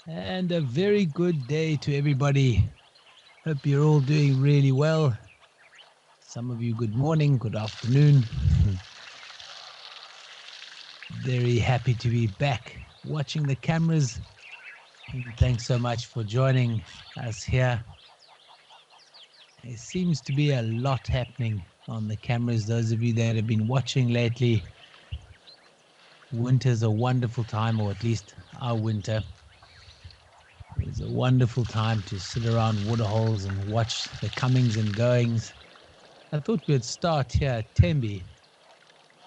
And a very good day to everybody. Hope you're all doing really well. Some of you, good morning, good afternoon. Very happy to be back watching the cameras. And thanks so much for joining us here. There seems to be a lot happening on the cameras. Those of you that have been watching lately, winter's a wonderful time, or at least our winter. It's a wonderful time to sit around waterholes and watch the comings and goings. I thought we'd start here at Tembe.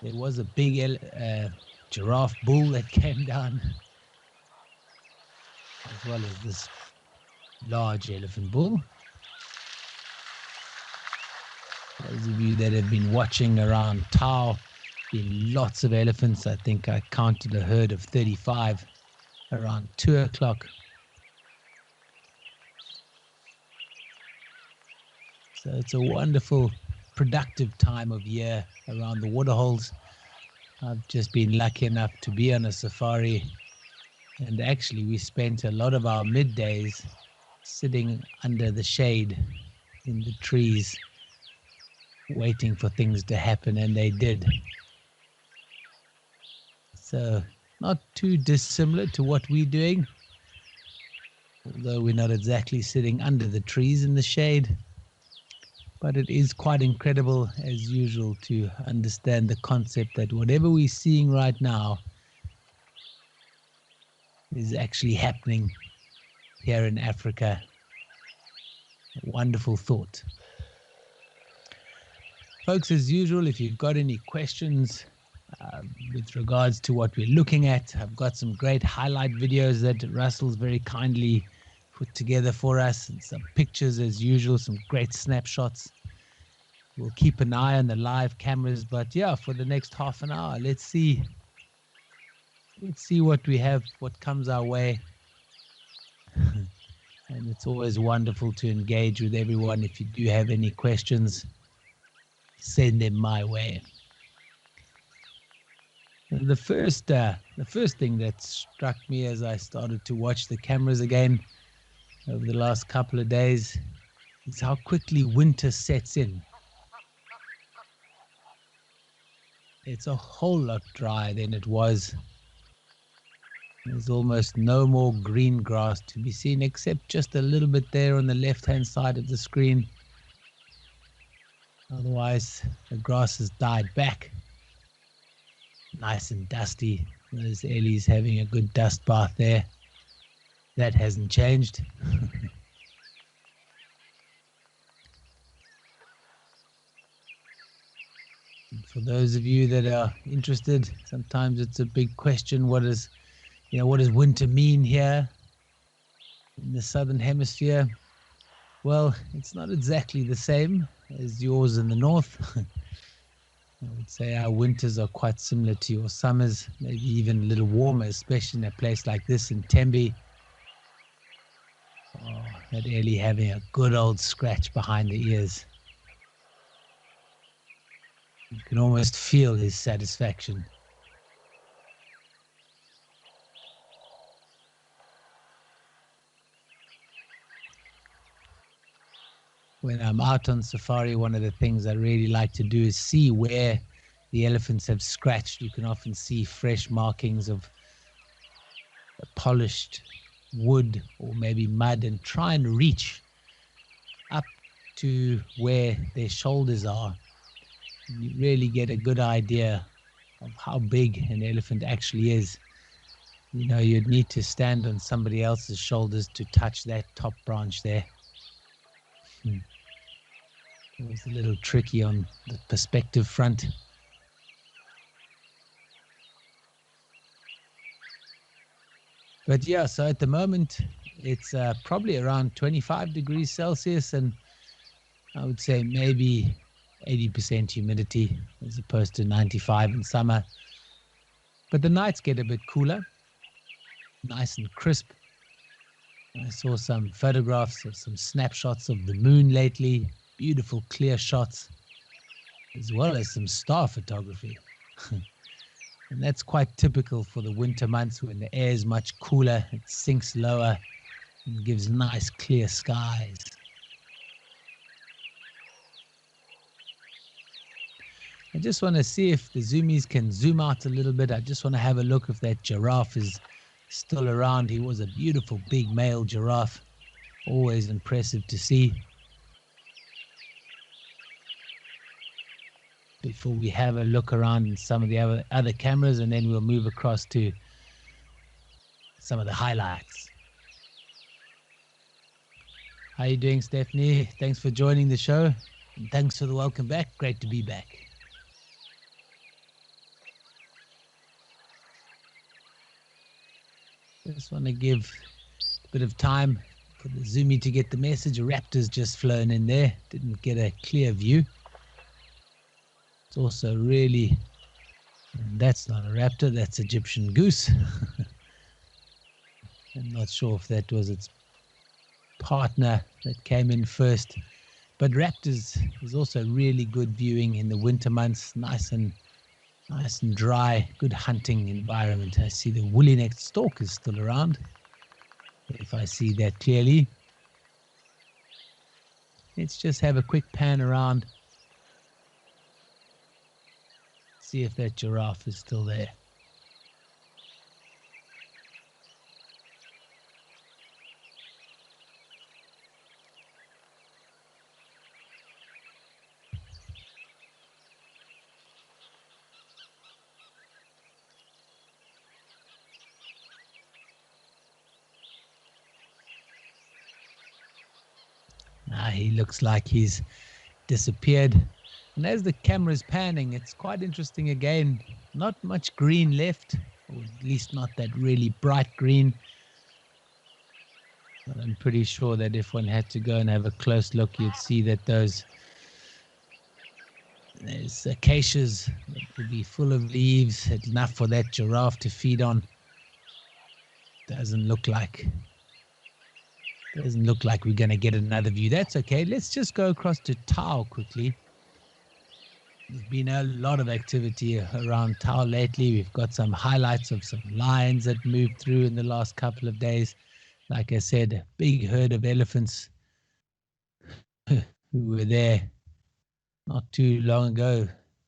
There was a big giraffe bull that came down, as well as this large elephant bull. Those of you that have been watching around Tau, been lots of elephants. I think I counted a herd of 35 around 2 o'clock. So it's a wonderful, productive time of year around the waterholes. I've just been lucky enough to be on a safari, and actually we spent a lot of our middays sitting under the shade in the trees, waiting for things to happen, and they did. So not too dissimilar to what we're doing, although we're not exactly sitting under the trees in the shade. But it is quite incredible, as usual, to understand the concept that whatever we're seeing right now is actually happening here in Africa. A wonderful thought. Folks, as usual, if you've got any questions with regards to what we're looking at, I've got some great highlight videos that Russell's very kindly put together for us, and some pictures as usual, some great snapshots. We'll keep an eye on the live cameras, but yeah, for the next half an hour, let's see what we have, what comes our way. And it's always wonderful to engage with everyone. If you do have any questions, send them my way. The first thing that struck me as I started to watch the cameras again over the last couple of days is how quickly winter sets in. It's a whole lot drier than it was. There's almost no more green grass to be seen, except just a little bit there on the left-hand side of the screen. Otherwise, the grass has died back. Nice and dusty. There's Ellie's having a good dust bath there. That hasn't changed. For those of you that are interested, sometimes it's a big question. What does winter mean here in the southern hemisphere? Well, it's not exactly the same as yours in the north. I would say our winters are quite similar to your summers, maybe even a little warmer, especially in a place like this in Tembe. Oh, that Ellie having a good old scratch behind the ears. You can almost feel his satisfaction. When I'm out on safari, one of the things I really like to do is see where the elephants have scratched. You can often see fresh markings of polished wood or maybe mud, and try and reach up to where their shoulders are. You really get a good idea of how big an elephant actually is. You know, you'd need to stand on somebody else's shoulders to touch that top branch there. It was a little tricky on the perspective front. But yeah, so at the moment, it's probably around 25 degrees Celsius, and I would say maybe 80% humidity as opposed to 95 in summer. But the nights get a bit cooler, nice and crisp. I saw some photographs of some snapshots of the moon lately, beautiful clear shots, as well as some star photography. And that's quite typical for the winter months when the air is much cooler, it sinks lower and gives nice clear skies. I just want to see if the zoomies can zoom out a little bit. I just want to have a look if that giraffe is still around. He was a beautiful big male giraffe. Always impressive to see. Before we have a look around in some of the other cameras, and then we'll move across to some of the highlights. How are you doing, Stephanie? Thanks for joining the show. And thanks for the welcome back. Great to be back. Just want to give a bit of time for the zoomie to get the message. A raptor's just flown in there. Didn't get a clear view. It's also really, that's not a raptor, that's Egyptian goose. I'm not sure if that was its partner that came in first. But raptors is also really good viewing in the winter months. Nice and dry, good hunting environment. I see the woolly-necked stork is still around, if I see that clearly. Let's just have a quick pan around, see if that giraffe is still there. He looks like he's disappeared. And as the camera's panning, it's quite interesting again. Not much green left, or at least not that really bright green. But I'm pretty sure that if one had to go and have a close look, you'd see that there's acacias that would be full of leaves, enough for that giraffe to feed on. Doesn't look like we're going to get another view. That's okay. Let's just go across to Tau quickly. There's been a lot of activity around Tau lately. We've got some highlights of some lions that moved through in the last couple of days. Like I said, a big herd of elephants who were there not too long ago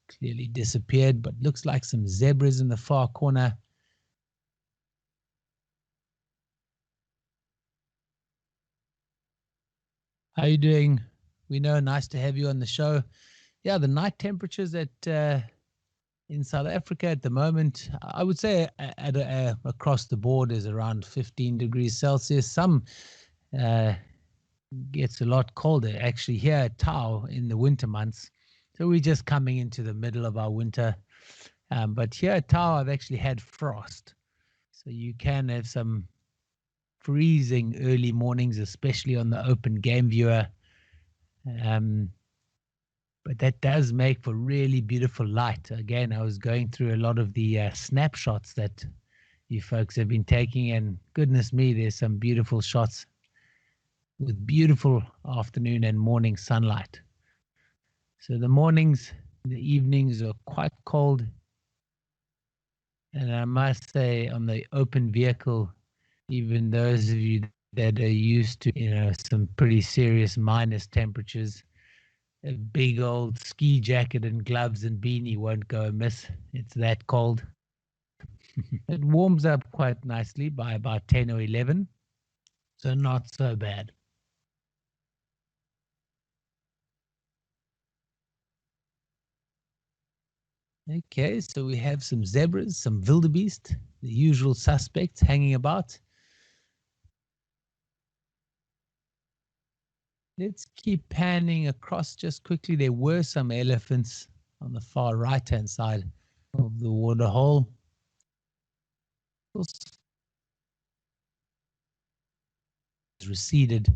clearly disappeared, but looks like some zebras in the far corner. How are you doing? We know, nice to have you on the show. Yeah, the night temperatures in South Africa at the moment, I would say across the board is around 15 degrees Celsius. Some gets a lot colder actually here at Tau in the winter months. So we're just coming into the middle of our winter. But here at Tau, I've actually had frost. So you can have some freezing early mornings, especially on the open game viewer. But that does make for really beautiful light. Again, I was going through a lot of the snapshots that you folks have been taking, and goodness me, there's some beautiful shots with beautiful afternoon and morning sunlight. So the mornings, the evenings are quite cold. And I must say, on the open vehicle, even those of you that are used to, some pretty serious minus temperatures, a big old ski jacket and gloves and beanie won't go amiss. It's that cold. It warms up quite nicely by about 10 or 11, so not so bad. Okay, so we have some zebras, some wildebeest, the usual suspects hanging about. Let's keep panning across just quickly. There were some elephants on the far right-hand side of the waterhole. Receded.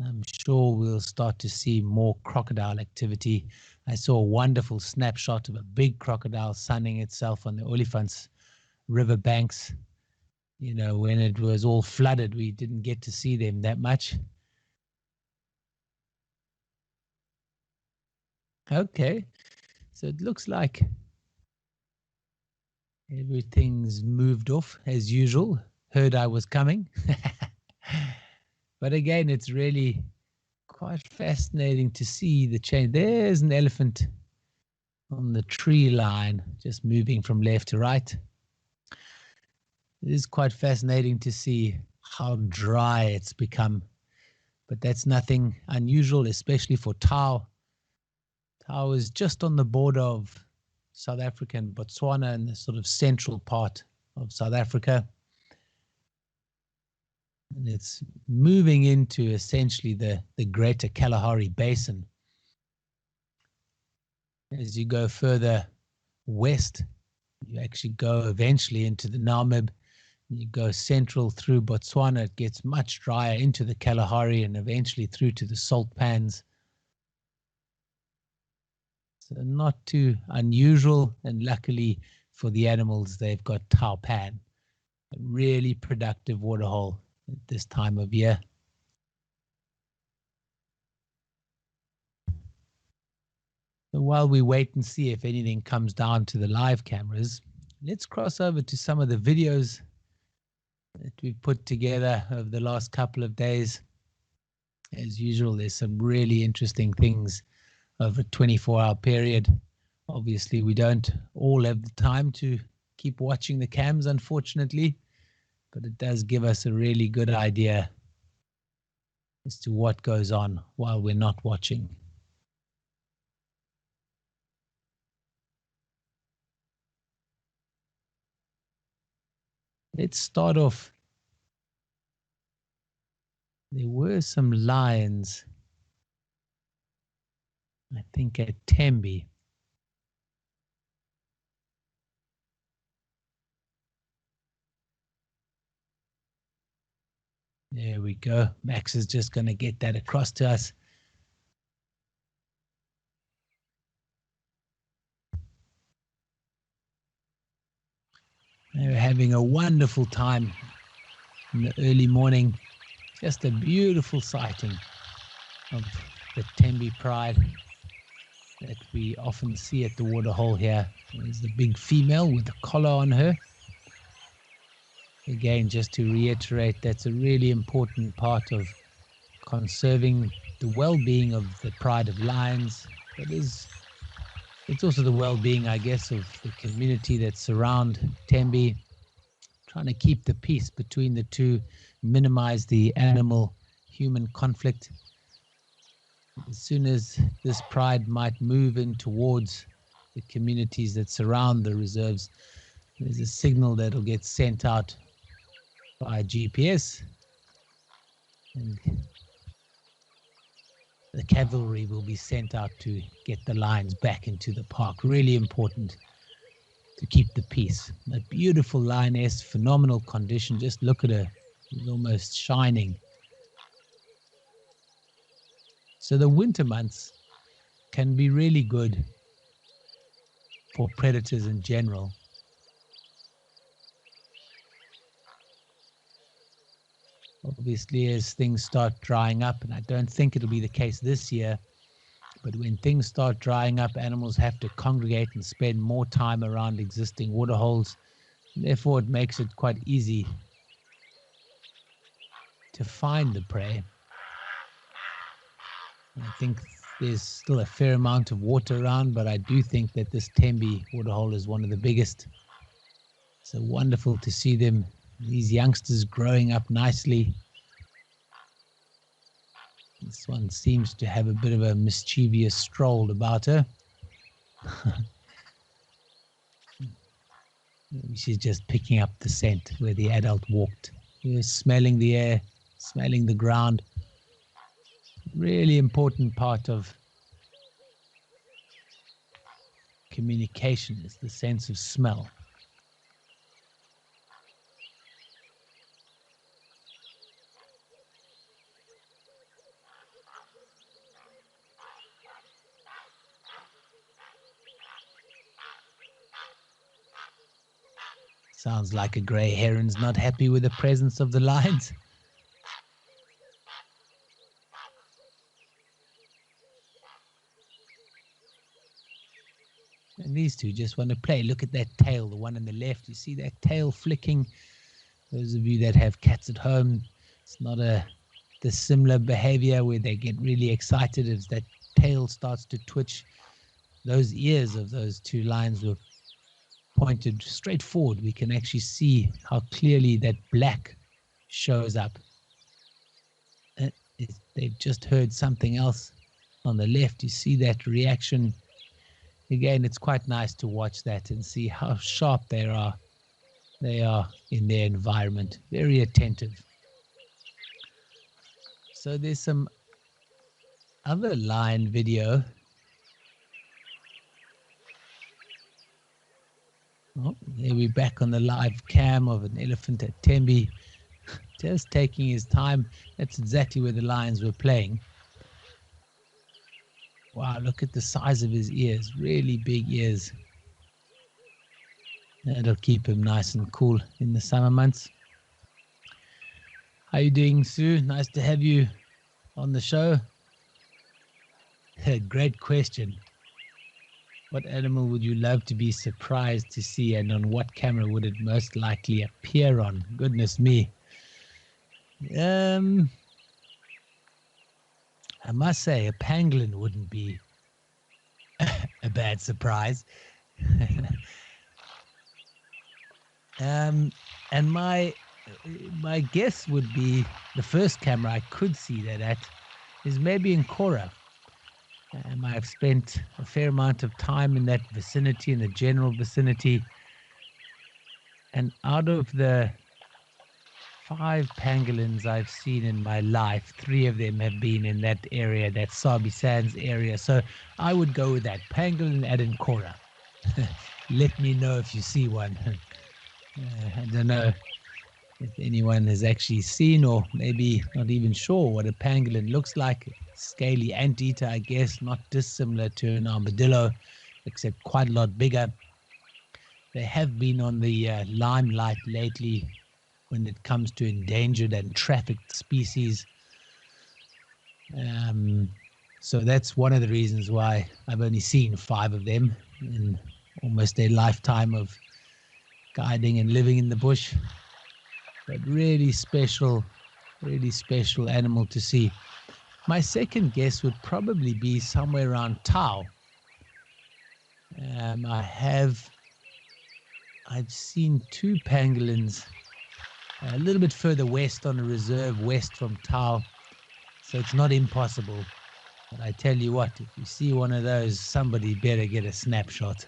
I'm sure we'll start to see more crocodile activity. I saw a wonderful snapshot of a big crocodile sunning itself on the Olifants river banks. When it was all flooded, we didn't get to see them that much. Okay. So it looks like everything's moved off as usual. Heard I was coming. But again, it's really quite fascinating to see the change. There's an elephant on the tree line, just moving from left to right. It is quite fascinating to see how dry it's become, but that's nothing unusual, especially for Tau. Tau is just on the border of South Africa and Botswana in the sort of central part of South Africa. And it's moving into essentially the greater Kalahari Basin. As you go further west, you actually go eventually into the Namib. You go central through Botswana, it gets much drier into the Kalahari and eventually through to the salt pans. So not too unusual, and luckily for the animals, they've got Taupan, a really productive waterhole at this time of year. So while we wait and see if anything comes down to the live cameras, let's cross over to some of the videos that we've put together over the last couple of days. As usual, there's some really interesting things over a 24-hour period. Obviously, we don't all have the time to keep watching the cams, unfortunately, but it does give us a really good idea as to what goes on while we're not watching. Let's start off. There were some lions, I think, at Tembe. There we go. Max is just going to get that across to us. They were having a wonderful time in the early morning. Just a beautiful sighting of the Tembe pride that we often see at the waterhole here. There's the big female with the collar on her. Again, just to reiterate, that's a really important part of conserving the well-being of the pride of lions. It's also the well-being, I guess, of the community that surround Tembe, trying to keep the peace between the two, minimize the animal-human conflict. As soon as this pride might move in towards the communities that surround the reserves, there's a signal that'll get sent out by GPS, and the cavalry will be sent out to get the lions back into the park. Really important to keep the peace. A beautiful lioness, phenomenal condition. Just look at her. She's almost shining. So the winter months can be really good for predators in general. Obviously, as things start drying up, and I don't think it'll be the case this year, but when things start drying up, animals have to congregate and spend more time around existing waterholes. Therefore, it makes it quite easy to find the prey. I think there's still a fair amount of water around, but I do think that this Tembe waterhole is one of the biggest. So wonderful to see them, these youngsters growing up nicely. This one seems to have a bit of a mischievous stroll about her. Maybe she's just picking up the scent where the adult walked. She's smelling the air, smelling the ground. Really important part of communication is the sense of smell. Sounds like a grey heron's not happy with the presence of the lions. And these two just want to play. Look at that tail, the one on the left. You see that tail flicking? Those of you that have cats at home, it's not a dissimilar behavior where they get really excited as that tail starts to twitch. Those ears of those two lions were pointed straight forward. We can actually see how clearly that black shows up. They've just heard something else on the left. You see that reaction. Again, it's quite nice to watch that and see how sharp they are. They are in their environment, very attentive. So there's some other lion video. Oh, there we're back on the live cam of an elephant at Tembe, just taking his time. That's exactly where the lions were playing. Wow, look at the size of his ears, really big ears. That'll keep him nice and cool in the summer months. How you doing, Sue? Nice to have you on the show. Great question. What animal would you love to be surprised to see, and on what camera would it most likely appear on? Goodness me. I must say a pangolin wouldn't be a bad surprise. And my guess would be the first camera I could see that at is maybe in Kora. I've spent a fair amount of time in that vicinity, in the general vicinity. And out of the 5 pangolins I've seen in my life, 3 of them have been in that area, that Sabi Sands area. So I would go with that, pangolin at Nkora. Let me know if you see one. I don't know if anyone has actually seen or maybe not even sure what a pangolin looks like. Scaly anteater, I guess, not dissimilar to an armadillo, except quite a lot bigger. They have been on the limelight lately when it comes to endangered and trafficked species. So that's one of the reasons why I've only seen 5 of them in almost a lifetime of guiding and living in the bush. But really special animal to see. My second guess would probably be somewhere around Tau. I've seen 2 pangolins a little bit further west on a reserve west from Tau, so it's not impossible. But I tell you what, if you see one of those, somebody better get a snapshot.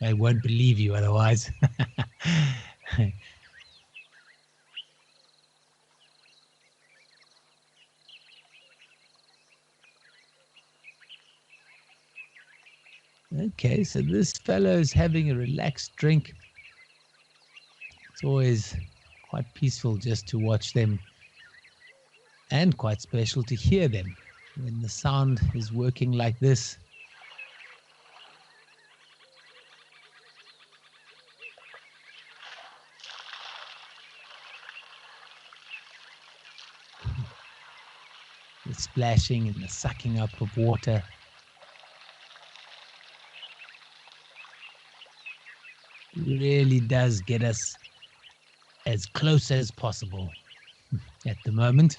I won't believe you otherwise. Okay, so this fellow's having a relaxed drink. It's always quite peaceful just to watch them, and quite special to hear them when the sound is working like this. The splashing and the sucking up of water. Really does get us as close as possible at the moment.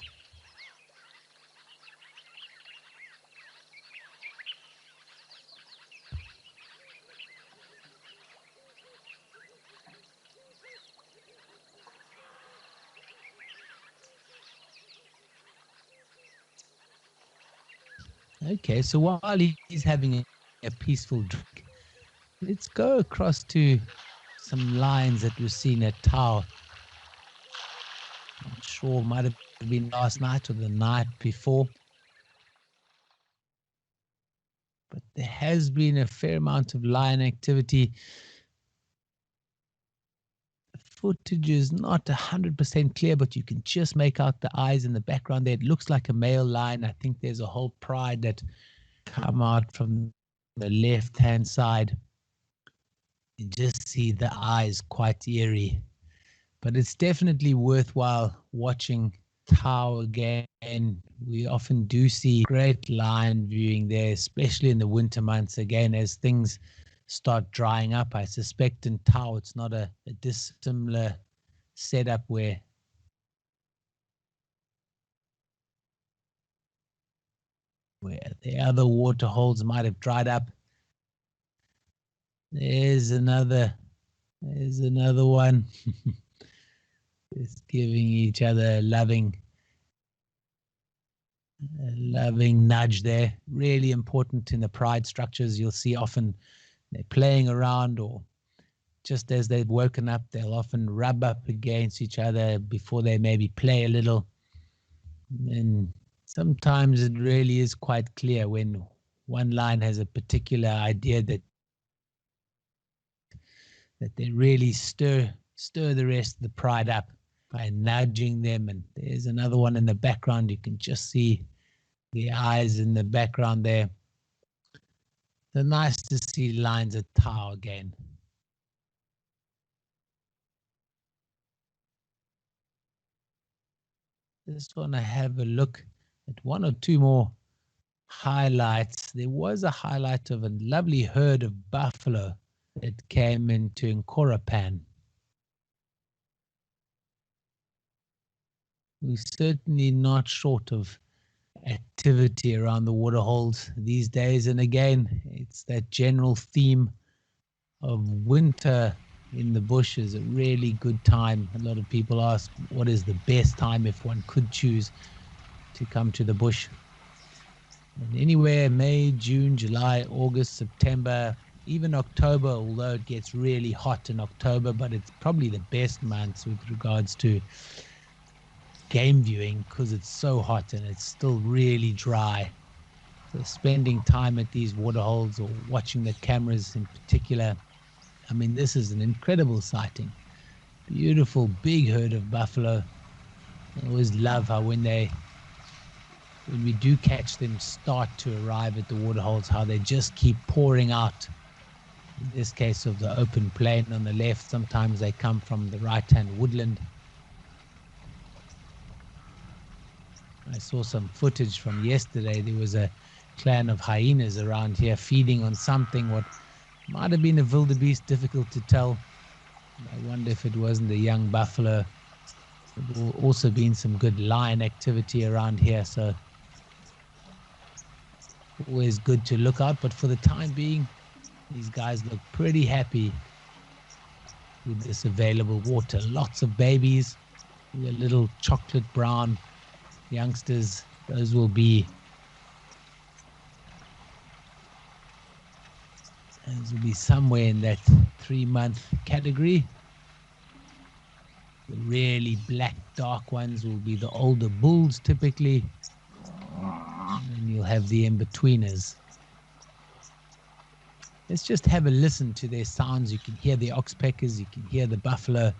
Okay, so while he's having a peaceful drink, let's go across to some lions that were seen at Tau. Not sure, might have been last night or the night before. But there has been a fair amount of lion activity. The footage is not 100% clear, but you can just make out the eyes in the background there. It looks like a male lion. I think there's a whole pride that come out from the left-hand side. You just see the eyes quite eerie. But it's definitely worthwhile watching Tau again. We often do see great lion viewing there, especially in the winter months, again, as things start drying up. I suspect in Tau it's not a dissimilar setup where the other water holes might have dried up. There's another one. Just giving each other a loving nudge there. Really important in the pride structures. You'll see often they're playing around, or just as they've woken up, they'll often rub up against each other before they maybe play a little. And sometimes it really is quite clear when one line has a particular idea that they really stir the rest of the pride up by nudging them. And there's another one in the background. You can just see the eyes in the background there. So nice to see lines at Tau again. Just want to have a look at one or two more highlights. There was a highlight of a lovely herd of buffalo that came into Nkorapan. We're certainly not short of activity around the waterholes these days. And again, it's that general theme of winter in the bush is a really good time. A lot of people ask, what is the best time if one could choose to come to the bush? And anywhere May, June, July, August, September, even October, although it gets really hot in October, but it's probably the best months with regards to game viewing because it's so hot and it's still really dry. So spending time at these waterholes or watching the cameras in particular, I mean, this is an incredible sighting. Beautiful big herd of buffalo. I always love how when we do catch them start to arrive at the waterholes, how they just keep pouring out. In this case of the open plain on the left, sometimes they come from the right-hand woodland. I saw some footage from yesterday. There was a clan of hyenas around here feeding on something, what might have been a wildebeest, difficult to tell. I wonder if it wasn't a young buffalo. There's also been some good lion activity around here, so always good to look out. But for the time being, these guys look pretty happy with this available water. Lots of babies, the little chocolate brown youngsters. Those will be somewhere in that 3-month category. The really black dark ones will be the older bulls typically, and then you'll have the in-betweeners. Let's just have a listen to their sounds. You can hear the oxpeckers, you can hear the buffalo.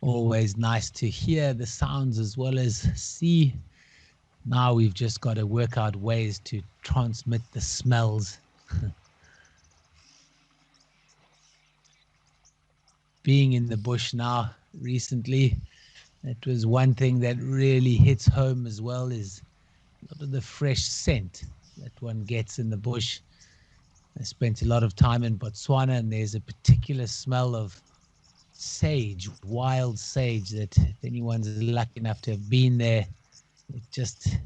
Always nice to hear the sounds as well as see. Now we've just got to work out ways to transmit the smells. Being in the bush now recently, that was one thing that really hits home as well, is a lot of the fresh scent that one gets in the bush. I spent a lot of time in Botswana, and there's a particular smell of sage, wild sage, that if anyone's lucky enough to have been there, it just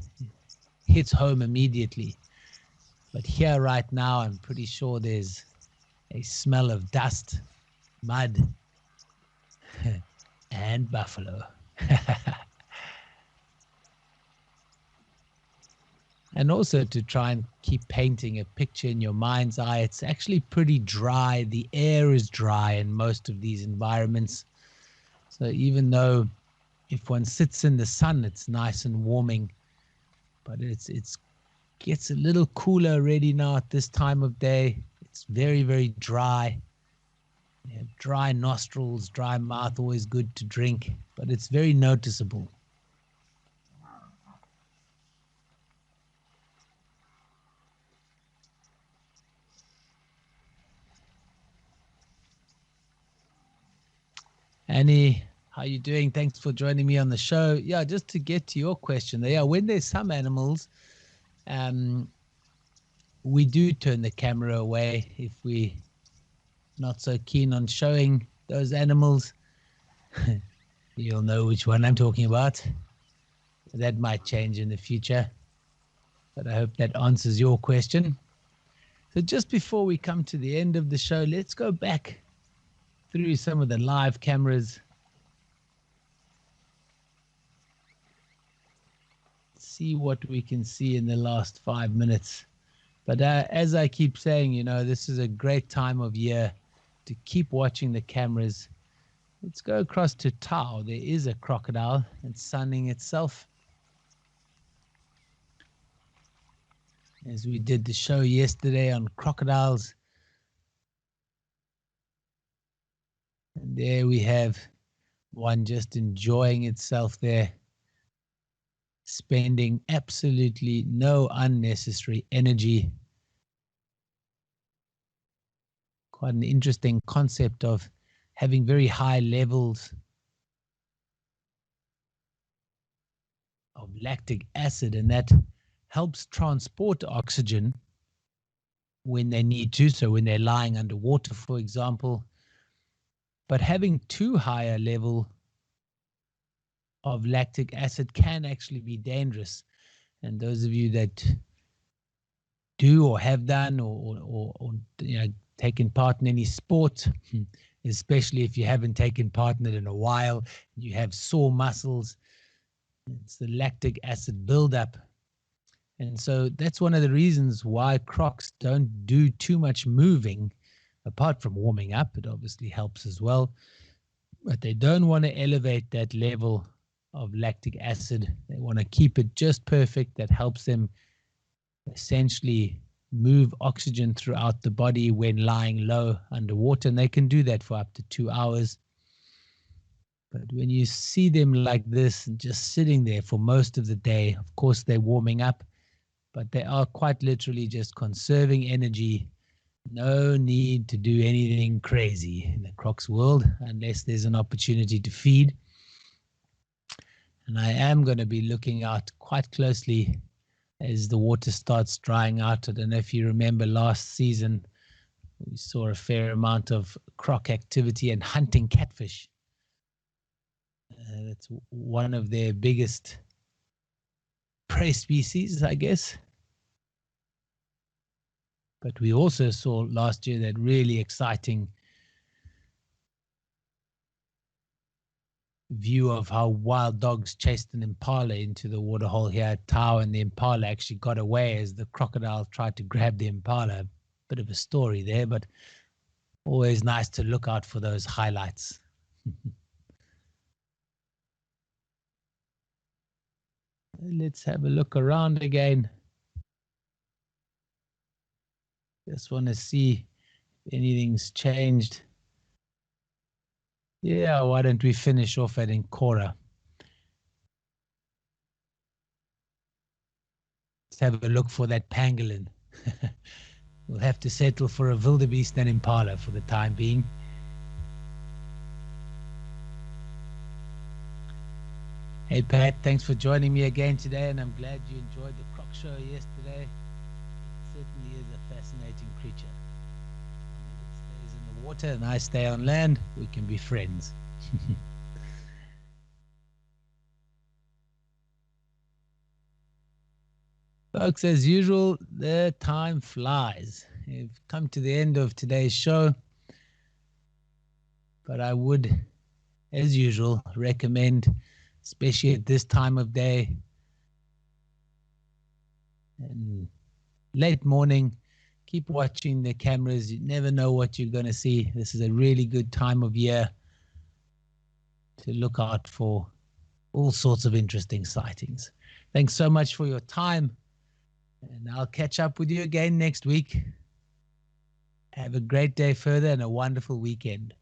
hits home immediately. But here right now, I'm pretty sure there's a smell of dust, mud, and buffalo. and also to try and keep painting a picture in your mind's eye. It's actually pretty dry. The air is dry in most of these environments. So even though if one sits in the sun, it's nice and warming, but it's gets a little cooler already now at this time of day. It's very, very dry. Yeah, dry nostrils, dry mouth, always good to drink, but it's very noticeable. Annie, how you doing? Thanks for joining me on the show. Yeah, just to get to your question, yeah, when there's some animals, we do turn the camera away if we're not so keen on showing those animals. You'll know which one I'm talking about. That might change in the future, but I hope that answers your question. So just before we come to the end of the show, let's go back through some of the live cameras. See what we can see in the last 5 minutes. But as I keep saying, you know, this is a great time of year to keep watching the cameras. Let's go across to Tau. There is a crocodile. It's sunning itself. As we did the show yesterday on crocodiles. And there we have one just enjoying itself there, spending absolutely no unnecessary energy. Quite an interesting concept of having very high levels of lactic acid, and that helps transport oxygen when they need to, so when they're lying underwater, for example. But having too high a level of lactic acid can actually be dangerous. And those of you that do or have done or you know, taken part in any sport, especially if you haven't taken part in it in a while, you have sore muscles, it's the lactic acid buildup. And so that's one of the reasons why crocs don't do too much moving, apart from warming up. It obviously helps as well. But they don't want to elevate that level of lactic acid. They want to keep it just perfect. That helps them essentially move oxygen throughout the body when lying low underwater. And they can do that for up to 2 hours. But when you see them like this, just sitting there for most of the day, of course, they're warming up, but they are quite literally just conserving energy. No need to do anything crazy in the croc's world unless there's an opportunity to feed. And I am going to be looking out quite closely as the water starts drying out. I don't know if you remember last season, we saw a fair amount of croc activity and hunting catfish. That's one of their biggest prey species, I guess. But we also saw last year that really exciting view of how wild dogs chased an impala into the waterhole here at Tau, and the impala actually got away as the crocodile tried to grab the impala. Bit of a story there, but always nice to look out for those highlights. Let's have a look around again. Just want to see if anything's changed. Yeah, why don't we finish off at Nkora? Let's have a look for that pangolin. We'll have to settle for a wildebeest and impala for the time being. Hey Pat, thanks for joining me again today, and I'm glad you enjoyed the croc show yesterday. It certainly is a fascinating creature. When it stays in the water and I stay on land, we can be friends. Folks, as usual, the time flies. We've come to the end of today's show, but I would, as usual, recommend, especially at this time of day, and late morning. Keep watching the cameras. You never know what you're going to see. This is a really good time of year to look out for all sorts of interesting sightings. Thanks so much for your time, and I'll catch up with you again next week. Have a great day further and a wonderful weekend.